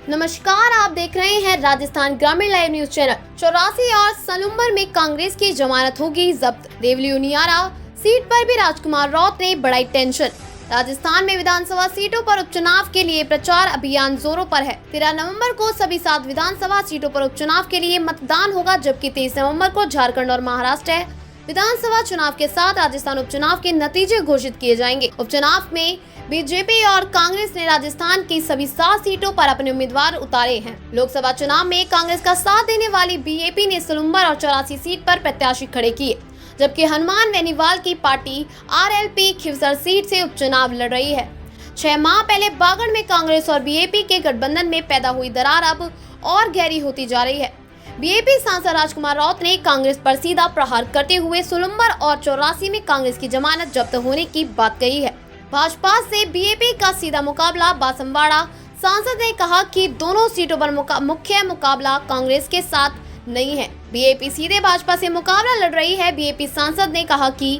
नमस्कार, आप देख रहे हैं राजस्थान ग्रामीण लाइव न्यूज चैनल। 84 और सलूम्बर में कांग्रेस की जमानत होगी जब्त। देवली उनियारा सीट पर भी राजकुमार रौत ने बढ़ाई टेंशन। राजस्थान में विधानसभा सीटों पर उपचुनाव के लिए प्रचार अभियान जोरों पर है। 13 नवंबर को सभी 7 विधानसभा सीटों पर उपचुनाव के लिए मतदान होगा, जबकि 23 नवंबर को झारखंड और महाराष्ट्र विधानसभा चुनाव के साथ राजस्थान उपचुनाव के नतीजे घोषित किए जाएंगे। उपचुनाव में बीजेपी और कांग्रेस ने राजस्थान की सभी 7 सीटों पर अपने उम्मीदवार उतारे हैं। लोकसभा चुनाव में कांग्रेस का साथ देने वाली बीएपी ने सलूम्बर और 84 सीट पर प्रत्याशी खड़े किए, जबकि हनुमान बेनीवाल की पार्टी आरएलपी खिवसर सीट से उपचुनाव लड़ रही है। 6 माह पहले बागड़ में कांग्रेस और बीएपी के गठबंधन में पैदा हुई दरार अब और गहरी होती जा रही है। बीएपी सांसद राजकुमार रौत ने कांग्रेस पर सीधा प्रहार करते हुए सलूम्बर और 84 में कांग्रेस की जमानत जब्त होने की बात कही है। भाजपा से बीएपी का सीधा मुकाबला बांसवाड़ा सांसद ने कहा कि दोनों सीटों पर मुख्य मुकाबला कांग्रेस के साथ नहीं है। बीएपी सीधे भाजपा से मुकाबला लड़ रही है। बीएपी सांसद ने कहा कि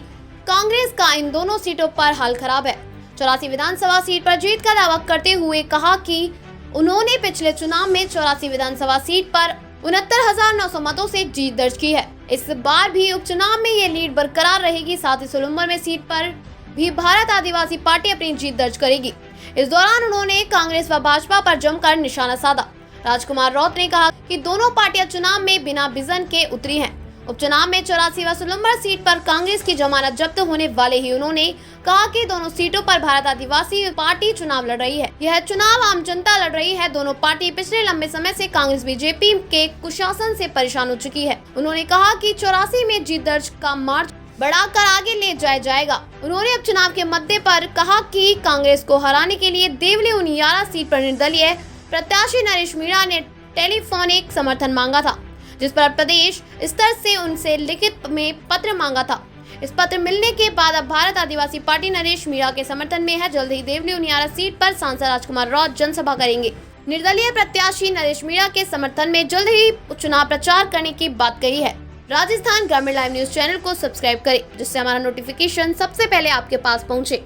कांग्रेस का इन दोनों सीटों पर हाल खराब है। 84 विधानसभा सीट पर जीत का दावा करते हुए कहा कि उन्होंने पिछले चुनाव में 84 विधानसभा सीट पर 69,900 मतों से जीत दर्ज की है। इस बार भी उपचुनाव में ये लीड बरकरार रहेगी। साथ ही सलूम्बर में सीट पर भी भारत आदिवासी पार्टी अपनी जीत दर्ज करेगी। इस दौरान उन्होंने कांग्रेस व भाजपा पर जमकर निशाना साधा। राजकुमार रौत ने कहा कि दोनों पार्टियां चुनाव में बिना विजन के उतरी हैं। उपचुनाव में 84 व सलूम्बर सीट पर कांग्रेस की जमानत जब्त होने वाले ही उन्होंने कहा कि दोनों सीटों पर भारत आदिवासी पार्टी चुनाव लड़ रही है। यह चुनाव आम जनता लड़ रही है। दोनों पार्टी पिछले लंबे समय से कांग्रेस बीजेपी के कुशासन से परेशान हो चुकी है। उन्होंने कहा कि 84 में जीत दर्ज का मार्च बढ़ाकर आगे ले जाया जाएगा। उन्होंने उपचुनाव के मुद्दे पर कहा कि कांग्रेस को हराने के लिए देवली उनियारा सीट पर निर्दलीय प्रत्याशी नरेश मीणा ने टेलीफोनिक समर्थन मांगा था, जिस पर प्रदेश स्तर से उनसे लिखित में पत्र मांगा था। इस पत्र मिलने के बाद अब भारत आदिवासी पार्टी नरेश मीणा के समर्थन में है। जल्द ही देवली उनियारा सीट पर सांसद राजकुमार रौत जनसभा करेंगे। निर्दलीय प्रत्याशी नरेश मीणा के समर्थन में जल्द ही चुनाव प्रचार करने की बात कही है। राजस्थान ग्रामीण लाइव न्यूज चैनल को सब्सक्राइब करें, जिससे हमारा नोटिफिकेशन सबसे पहले आपके पास पहुंचे।